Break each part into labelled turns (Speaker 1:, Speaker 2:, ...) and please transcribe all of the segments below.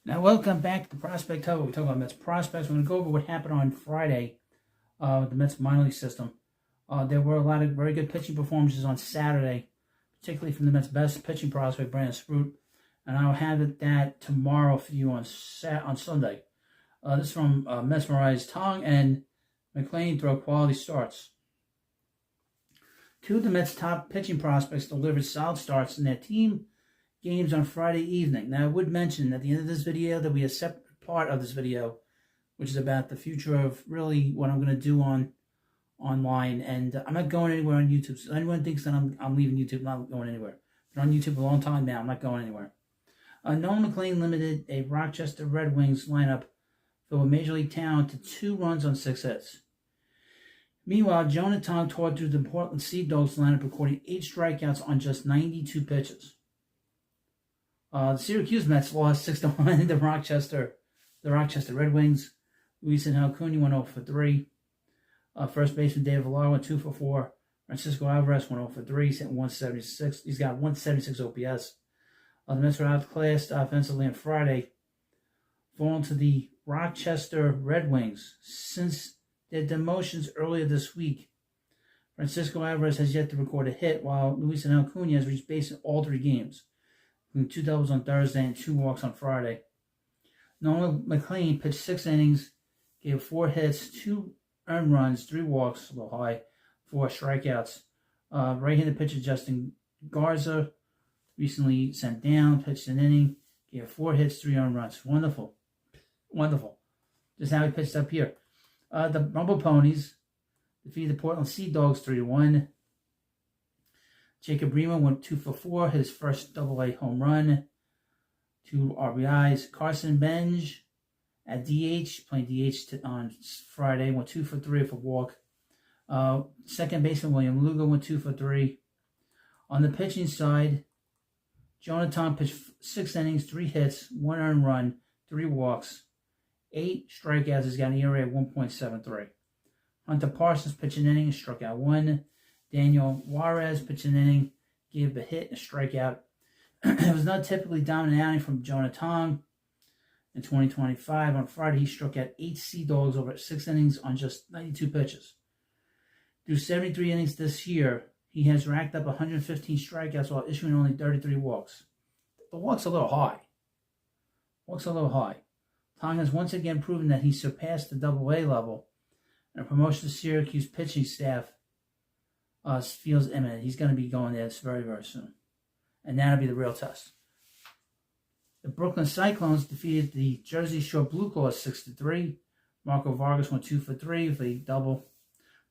Speaker 1: Now, welcome back to the Prospect Hub. We talk about Mets prospects. We're going to go over what happened on Friday with the Mets minor league system. There were a lot of very good pitching performances on Saturday, particularly from the Mets' best pitching prospect, Brandon Sprout. And I'll have that tomorrow for you on Sunday. This is from Mesmerized Tong and McLean throw quality starts. Two of the Mets' top pitching prospects delivered solid starts in their team games on Friday evening. Now, I would mention at the end of this video that we have a separate part of this video, which is about the future of really what I'm going to do online. And I'm not going anywhere on YouTube. So anyone thinks that I'm leaving YouTube, I'm not going anywhere. Been on YouTube a long time now. I'm not going anywhere. Nolan McLean limited a Rochester Red Wings lineup filled with Major League talent to 2 runs on 6 hits. Meanwhile, Jonah Tong tore through the Portland Sea Dogs lineup, recording 8 strikeouts on just 92 pitches. The Syracuse Mets lost 6-1 to the Rochester Red Wings. Luis Acuna went 0 for 3. First baseman David Villar went 2 for 4. Francisco Alvarez went 0 for 3. He's hitting 176. He's got 176 OPS. The Mets were outclassed offensively on Friday, falling to the Rochester Red Wings. Since their demotions earlier this week, Francisco Alvarez has yet to record a hit, while Luis Acuna has reached base in all 3 games, including 2 doubles on Thursday and 2 walks on Friday. Nolan McLean pitched 6 innings, gave 4 hits, 2 earned runs, 3 walks, a little high, 4 strikeouts. Right-handed pitcher Justin Garza recently sent down, pitched an inning, gave 4 hits, 3 earned runs. Wonderful. Just how he pitched up here. The Rumble Ponies defeated the Portland Sea Dogs 3-1. Jacob Rima went 2 for 4, his first AA home run, 2 RBIs. Carson Benj at DH, playing DH on Friday, went 2 for 3 for walk. Second baseman William Lugo went 2 for 3. On the pitching side, Jonah Tong pitched 6 innings, 3 hits, 1 earned run, 3 walks, 8 strikeouts. He's got an ERA of 1.73. Hunter Parsons pitched an inning, struck out 1. Daniel Juarez pitched an inning, gave a hit and a strikeout. It was not typically dominant outing from Jonah Tong in 2025. On Friday, he struck out 8 Sea Dogs over 6 innings on just 92 pitches. Through 73 innings this year, he has racked up 115 strikeouts while issuing only 33 walks. The walk's a little high. Tong has once again proven that he surpassed the AA level, and a promotion to Syracuse pitching staff feels imminent. He's going to be going there very, very soon. And that'll be the real test. The Brooklyn Cyclones defeated the Jersey Shore Blue Claws 6-3. Marco Vargas went 2 for 3 with a double.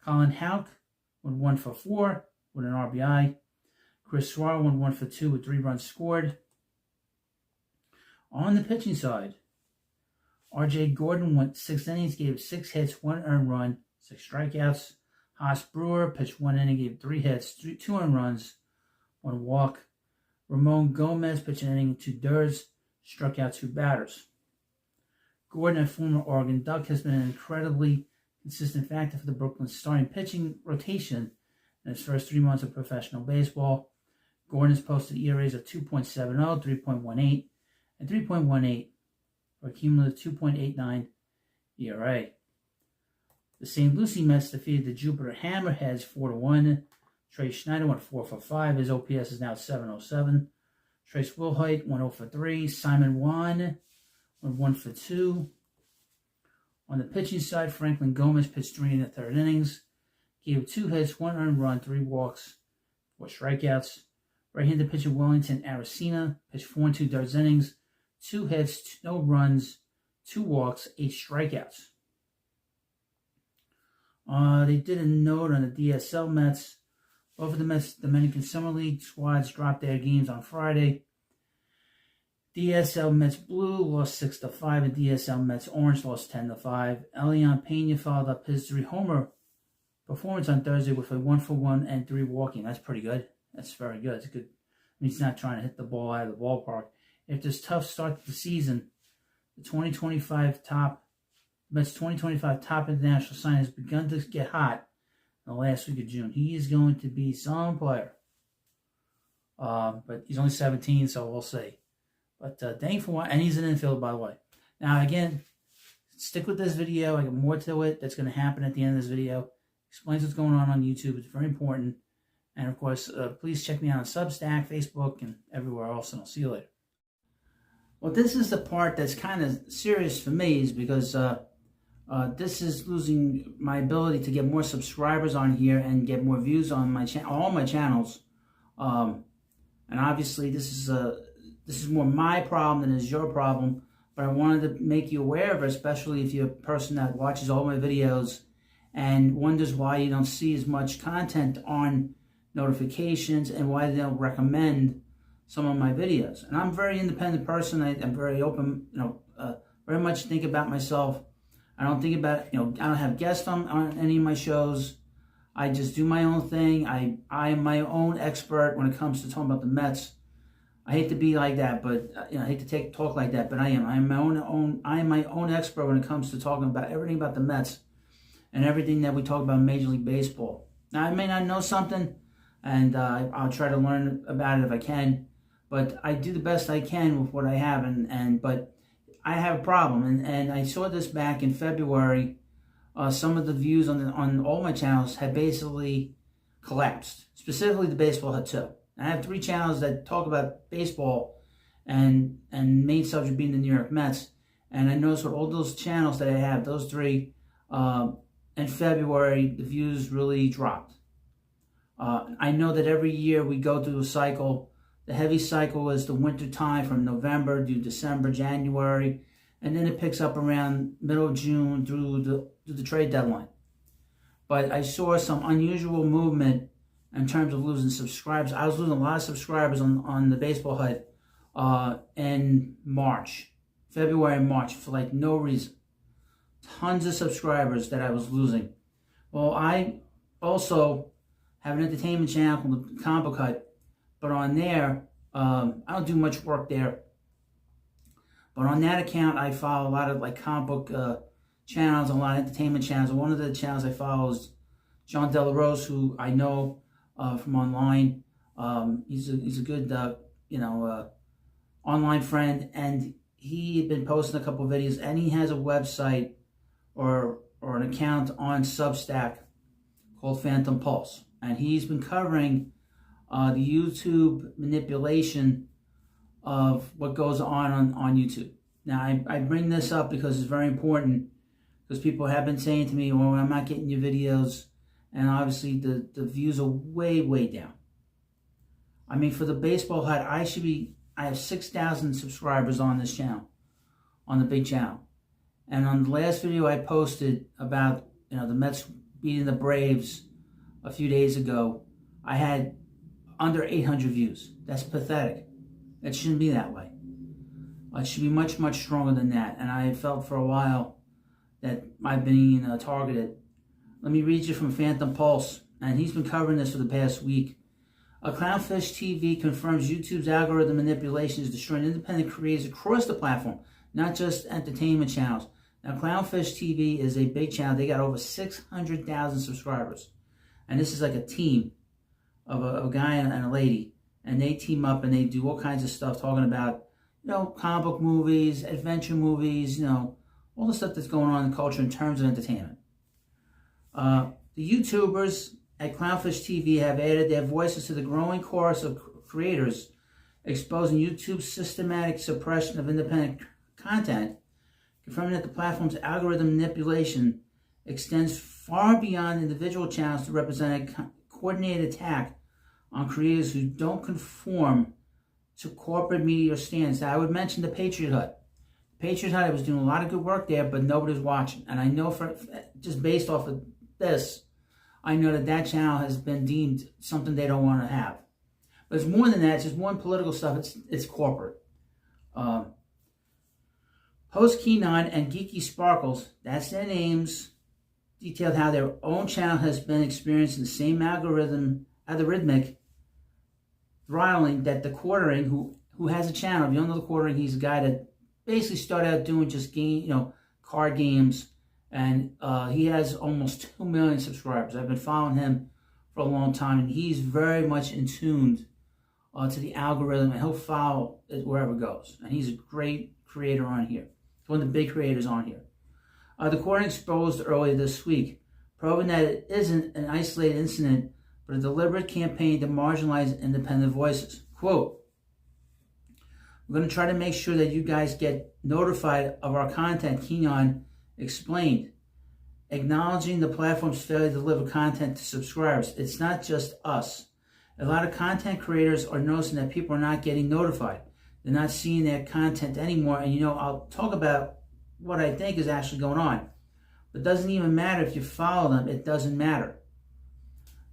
Speaker 1: Colin Houck went 1 for 4 with an RBI. Chris Suarez went 1 for 2 with 3 runs scored. On the pitching side, R.J. Gordon went 6 innings, gave 6 hits, 1 earned run, 6 strikeouts. Haas Brewer pitched 1 inning, gave 3 hits, 2 earned runs, 1 walk. Ramon Gomez pitched an inning, 2 dirts, struck out 2 batters. Gordon, a former Oregon Duck, has been an incredibly consistent factor for the Brooklyn starting pitching rotation in his first 3 months of professional baseball. Gordon has posted ERAs of 2.70, 3.18, and 3.18 for a cumulative 2.89 ERA. The St. Lucie Mets defeated the Jupiter Hammerheads 4-1. Trey Schneider went 4 for 5. His OPS is now 707. Trace Wilhoit went 0 for 3. Simon Wan went 1 for 2. On the pitching side, Franklin Gomez pitched 3 in the 3rd innings. Gave 2 hits, 1 earned run, 3 walks, 4 strikeouts. Right-handed pitcher Wellington Aracena pitched 4 and 2 thirds innings, 2 hits, no runs, 2 walks, 8 strikeouts. They did a note on the DSL Mets. Both of the Mets Dominican Summer League squads dropped their games on Friday. DSL Mets Blue lost 6-5, and DSL Mets Orange lost 10-5. Elian Pena followed up his 3-homer performance on Thursday with a 1-for-1 and 3 walking. That's pretty good. That's very good. It's good. I mean, he's not trying to hit the ball out of the ballpark. After this tough start to the season, the Mets 2025 top international sign has begun to get hot in the last week of June. He is going to be some player. But he's only 17, so we'll see. But thank you for watching. And he's an infielder, by the way. Now, again, stick with this video. I got more to it that's going to happen at the end of this video. Explains what's going on YouTube. It's very important. And, of course, please check me out on Substack, Facebook, and everywhere else. And I'll see you later. Well, this is the part that's kind of serious for me, is because this is losing my ability to get more subscribers on here and get more views on my all my channels. And obviously, this is more my problem than is your problem. But I wanted to make you aware of it, especially if you're a person that watches all my videos and wonders why you don't see as much content on notifications and why they don't recommend some of my videos. And I'm a very independent person. I'm very open, very much think about myself. I don't think about, I don't have guests on any of my shows. I just do my own thing. I am my own expert when it comes to talking about the Mets. I hate to be like that, but I hate to talk like that, but I am. I am my own expert when it comes to talking about everything about the Mets and everything that we talk about in Major League Baseball. Now, I may not know something, and I'll try to learn about it if I can, but I do the best I can with what I have, but I have a problem, and I saw this back in February. Some of the views on all my channels had basically collapsed. Specifically, the baseball had too. I have 3 channels that talk about baseball and main subject being the New York Mets. And I noticed with all those channels that I have, those 3, in February, the views really dropped. I know that every year we go through a cycle. The heavy cycle is the winter time from November to December, January, and then it picks up around middle of June through the trade deadline. But I saw some unusual movement in terms of losing subscribers. I was losing a lot of subscribers on the Baseball Hut in March, February and March, for like no reason. Tons of subscribers that I was losing. Well, I also have an entertainment channel called the Comic Book Hut, but on there, I don't do much work there. But on that account, I follow a lot of like comic book channels, a lot of entertainment channels. One of the channels I follow is John De La Rose, who I know from online. He's a good online friend, and he had been posting a couple of videos, and he has a website or an account on Substack called Phantom Pulse, and he's been covering the YouTube manipulation of what goes on YouTube. Now, I bring this up because it's very important, because people have been saying to me, well, I'm not getting your videos, and obviously the views are way, way down. I mean, for the Baseball Hut, I have 6,000 subscribers on this channel, on the big channel. And on the last video I posted about, the Mets beating the Braves a few days ago, I had under 800 views. That's pathetic. It shouldn't be that way. It should be much, much stronger than that. And I felt for a while that I've been targeted. Let me read you from Phantom Pulse, and he's been covering this for the past week. A Clownfish TV confirms YouTube's algorithm manipulation is destroying independent creators across the platform, not just entertainment channels. Now, Clownfish TV is a big channel. They got over 600,000 subscribers. And this is like a team of a guy and a lady. And they team up and they do all kinds of stuff talking about, comic book movies, adventure movies, all the stuff that's going on in culture in terms of entertainment. The YouTubers at Clownfish TV have added their voices to the growing chorus of creators exposing YouTube's systematic suppression of independent content, confirming that the platform's algorithm manipulation extends far beyond individual channels to represent a coordinated attack on creators who don't conform to corporate media standards. Now, I would mention the Patriot Hut. The Patriot Hut, I was doing a lot of good work there, but nobody was watching. And I know, just based off of this, I know that channel has been deemed something they don't want to have. But it's more than that. It's just more than political stuff. It's corporate. Host Keenan and Geeky Sparkles, that's their names, detailed how their own channel has been experiencing the same algorithmic throttling that the Quartering, who has a channel. If you don't know the Quartering, he's a guy that basically started out doing just card games, and he has almost 2 million subscribers. I've been following him for a long time, and he's very much in tune to the algorithm, and he'll follow it wherever it goes. And he's a great creator on here. He's one of the big creators on here. The court exposed earlier this week, proving that it isn't an isolated incident, but a deliberate campaign to marginalize independent voices. Quote, "We're going to try to make sure that you guys get notified of our content," Kenyon explained, acknowledging the platform's failure to deliver content to subscribers. "It's not just us. A lot of content creators are noticing that people are not getting notified. They're not seeing their content anymore. And, I'll talk about what I think is actually going on. But it doesn't even matter if you follow them. It doesn't matter."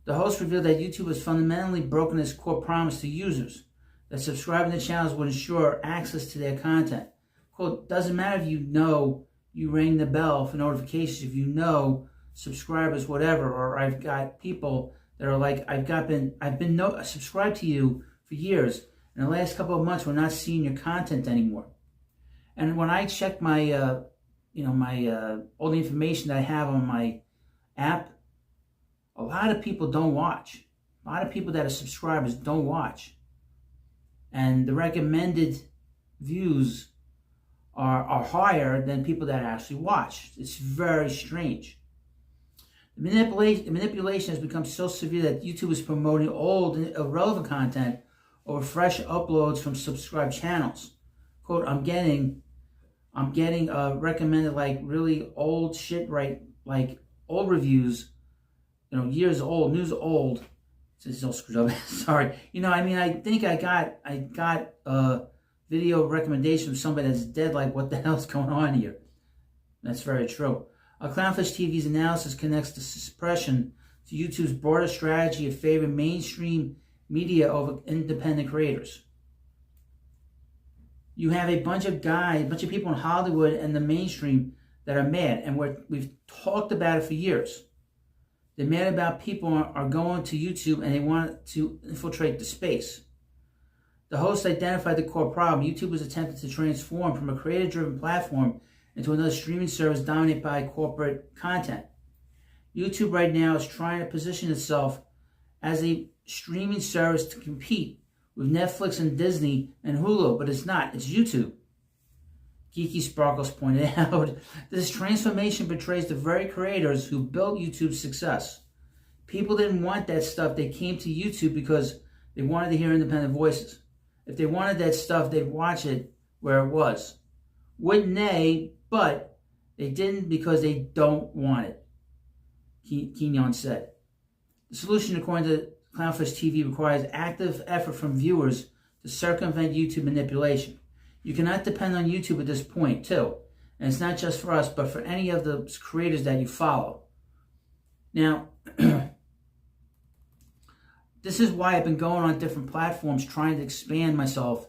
Speaker 1: The host revealed that YouTube has fundamentally broken its core promise to users, that subscribing to channels would ensure access to their content. Quote, "Doesn't matter if you ring the bell for notifications, if subscribers, whatever, or I've got people that are like, I've been subscribed to you for years. In the last couple of months, we're not seeing your content anymore." And when I check my, all the information that I have on my app, a lot of people don't watch. A lot of people that are subscribers don't watch. And the recommended views are higher than people that actually watch. It's very strange. The manipulation has become so severe that YouTube is promoting old, irrelevant content over fresh uploads from subscribed channels. Quote, I'm getting recommended like really old shit, right? Like old reviews, years old, news old. It's all screwed up. Sorry. I think I got a video recommendation from somebody that's dead. Like, what the hell's going on here? That's very true. Clownfish TV's analysis connects the suppression to YouTube's broader strategy of favoring mainstream media over independent creators. You have a bunch of people in Hollywood and the mainstream that are mad, and we've talked about it for years. They're mad about people are going to YouTube and they want to infiltrate the space. The host identified the core problem. YouTube was attempting to transform from a creator-driven platform into another streaming service dominated by corporate content. YouTube right now is trying to position itself as a streaming service to compete with Netflix and Disney and Hulu, but it's not. It's YouTube. Geeky Sparkles pointed out, this transformation betrays the very creators who built YouTube's success. People didn't want that stuff. They came to YouTube because they wanted to hear independent voices. If they wanted that stuff, they'd watch it where it was. Wouldn't they? But they didn't because they don't want it, Kenyon said. The solution, according to Clownfish TV, requires active effort from viewers to circumvent YouTube manipulation. You cannot depend on YouTube at this point, too. And it's not just for us, but for any of the creators that you follow. Now, this is why I've been going on different platforms trying to expand myself,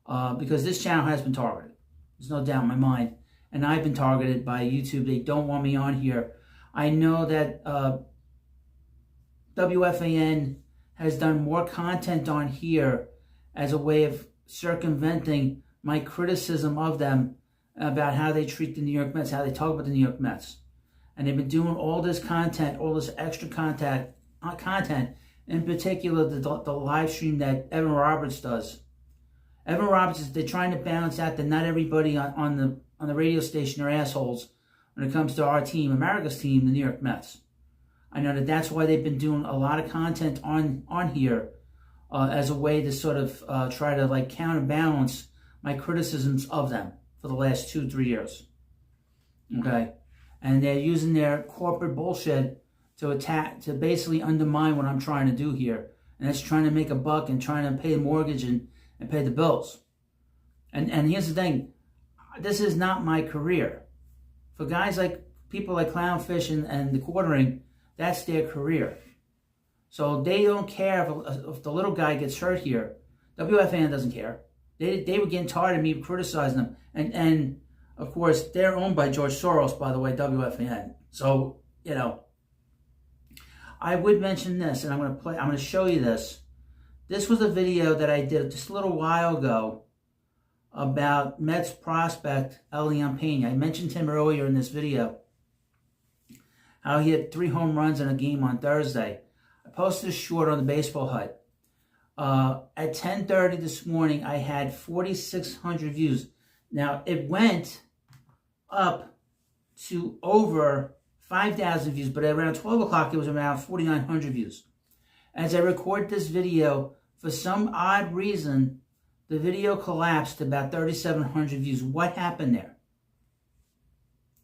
Speaker 1: because this channel has been targeted. There's no doubt in my mind. And I've been targeted by YouTube. They don't want me on here. I know that WFAN has done more content on here as a way of circumventing my criticism of them about how they treat the New York Mets, how they talk about the New York Mets. And they've been doing all this content, all this extra content, in particular the live stream that Evan Roberts does. Evan Roberts, they're trying to balance out that not everybody on the radio station are assholes when it comes to our team, America's team, the New York Mets. I know that's why they've been doing a lot of content on here as a way to sort of try to like counterbalance my criticisms of them for the last 2-3 years. Okay? And they're using their corporate bullshit to basically undermine what I'm trying to do here. And that's trying to make a buck and trying to pay the mortgage and pay the bills. And here's the thing. This is not my career. For guys like people like Clownfish and the Quartering, that's their career. So they don't care if the little guy gets hurt here. WFAN doesn't care. They were getting tired of me criticizing them. And of course, they're owned by George Soros, by the way, WFAN. So, I would mention this, and I'm going to show you this. This was a video that I did just a little while ago about Mets prospect Elian Pena. I mentioned him earlier in this video, how he had 3 home runs in a game on Thursday. I posted a short on the Baseball Hut. At 10:30 this morning, I had 4,600 views. Now, it went up to over 5,000 views, but at around 12 o'clock, it was around 4,900 views. As I record this video, for some odd reason, the video collapsed to about 3,700 views. What happened there?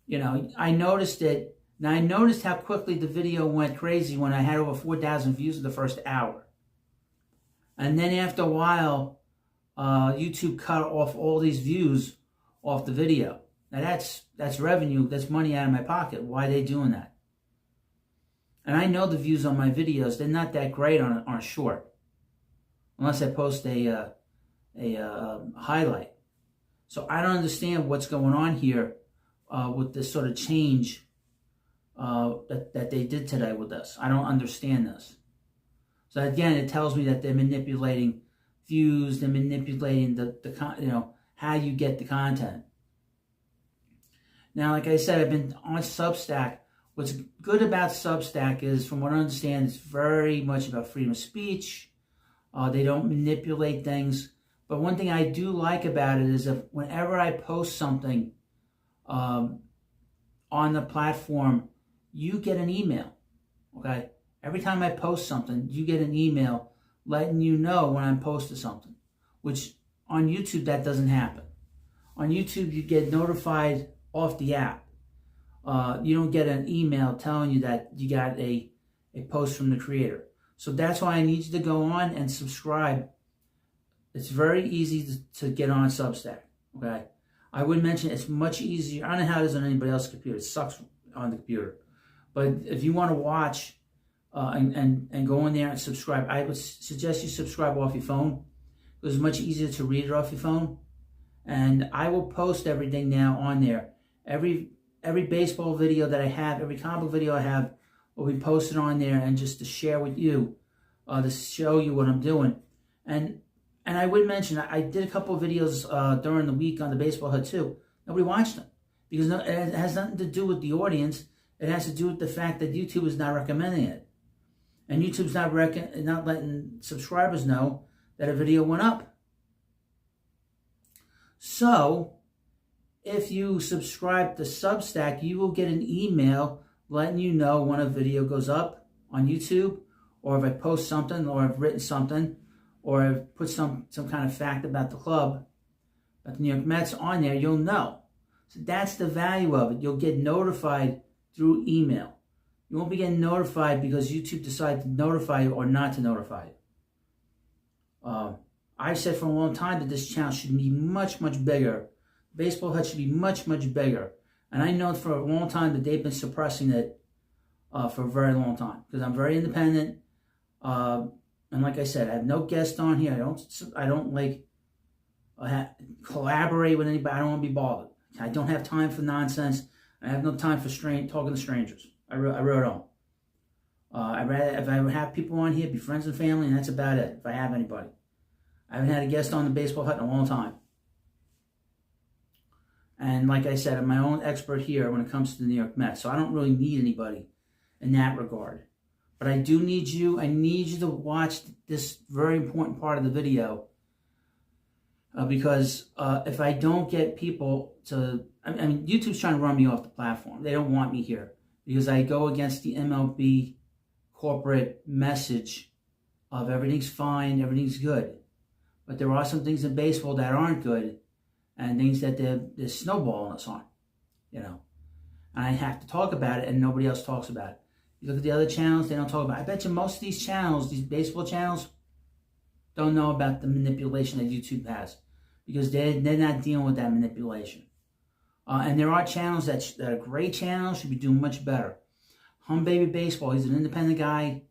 Speaker 1: You know, I noticed it. Now, I noticed how quickly the video went crazy when I had over 4,000 views in the first hour. And then after a while, YouTube cut off all these views off the video. Now, that's revenue. That's money out of my pocket. Why are they doing that? And I know the views on my videos, they're not that great on a short. Unless I post a highlight. So I don't understand what's going on here with this sort of change that they did today with us. I don't understand this. So again, it tells me that they're manipulating views. They're manipulating the how you get the content. Now, like I said, I've been on Substack. What's good about Substack is, from what I understand, it's very much about freedom of speech. They don't manipulate things. But one thing I do like about it is that whenever I post something on the platform, you get an email, okay? Every time I post something, you get an email letting you know when I'm posting something, which on YouTube, that doesn't happen. On YouTube, you get notified off the app. You don't get an email telling you that you got a post from the creator. So that's why I need you to go on and subscribe. It's very easy to get on Substack, okay? I would mention it's much easier. I don't know how it is on anybody else's computer. It sucks on the computer. But if you want to watch and go in there and subscribe, I would suggest you subscribe off your phone. It's much easier to read it off your phone. And I will post everything now on there. Every baseball video that I have, every comic book video I have will be posted on there, and just to share with you, to show you what I'm doing. And I would mention, I did a couple of videos during the week on the Baseball Hut too. Nobody watched them because it has nothing to do with the audience. It has to do with the fact that YouTube is not recommending it. And YouTube's not letting subscribers know that a video went up. So, if you subscribe to Substack, you will get an email letting you know when a video goes up on YouTube, or if I post something, or I've written something, or I've put some kind of fact about the club, about the New York Mets on there, you'll know. So that's the value of it. You'll get notified through email. You won't be getting notified because YouTube decides to notify you or not to notify you. I've said for a long time that this channel should be much, much bigger. Baseball Hut should be much, much bigger. And I know for a long time that they've been suppressing it for a very long time, because I'm very independent. And like I said, I have no guest on here. I don't like collaborate with anybody. I don't want to be bothered. I don't have time for nonsense. I have no time for talking to strangers. I wrote on. I'd rather, if I would have people on here, be friends and family, and that's about it, if I have anybody. I haven't had a guest on the Baseball Hut in a long time. And like I said, I'm my own expert here when it comes to the New York Mets, so I don't really need anybody in that regard. But I do need you. I need you to watch this very important part of the video, because if I don't get people to... I mean, YouTube's trying to run me off the platform. They don't want me here because I go against the MLB corporate message of everything's fine, everything's good. But there are some things in baseball that aren't good, and things that they're snowballing us on, you know. And I have to talk about it, and nobody else talks about it. You look at the other channels, they don't talk about it. I bet you most of these channels, these baseball channels, don't know about the manipulation that YouTube has, because they're not dealing with that manipulation. And there are channels that are great channels, should be doing much better. Hum Baby Baseball, he's an independent guy.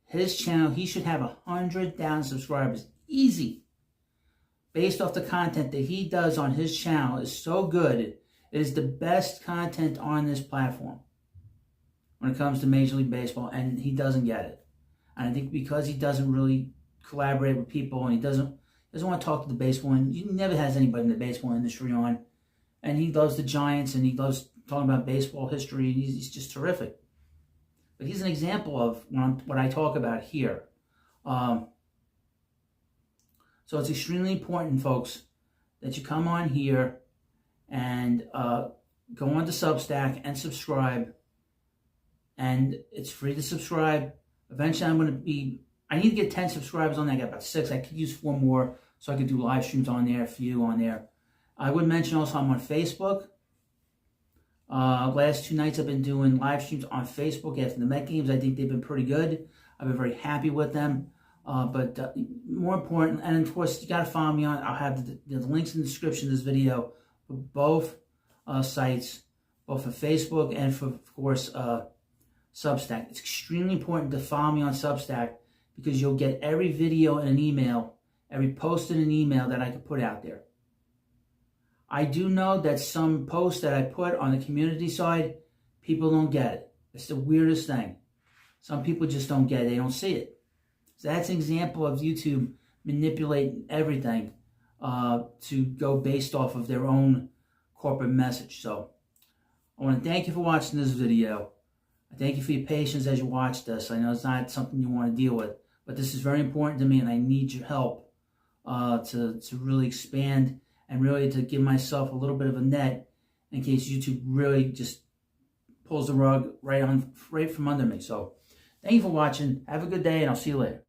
Speaker 1: His channel, he should have 100,000 subscribers. Easy. Based off the content that he does on his channel is so good. It is the best content on this platform when it comes to Major League Baseball, and he doesn't get it. And I think because he doesn't really collaborate with people, and he doesn't want to talk to the baseball, and he never has anybody in the baseball industry on, and he loves the Giants, and he loves talking about baseball history, and he's just terrific. But he's an example of what I talk about here. So it's extremely important, folks, that you come on here and go on to Substack and subscribe. And it's free to subscribe. Eventually I need to get 10 subscribers on there. I got about 6. I could use 4 more so I could do live streams on there, a few on there. I would mention also I'm on Facebook. Last 2 nights I've been doing live streams on Facebook after the Met games. I think they've been pretty good. I've been very happy with them. But more important, and of course, you got to follow me on. I'll have the links in the description of this video for both sites, both for Facebook and for, of course, Substack. It's extremely important to follow me on Substack because you'll get every video in an email, every post in an email that I can put out there. I do know that some posts that I put on the community side, people don't get it. It's the weirdest thing. Some people just don't get it. They don't see it. So that's an example of YouTube manipulating everything to go based off of their own corporate message. So I want to thank you for watching this video. I thank you for your patience as you watch this. I know it's not something you want to deal with, but this is very important to me, and I need your help to really expand and really to give myself a little bit of a net in case YouTube really just pulls the rug right from under me. So thank you for watching. Have a good day, and I'll see you later.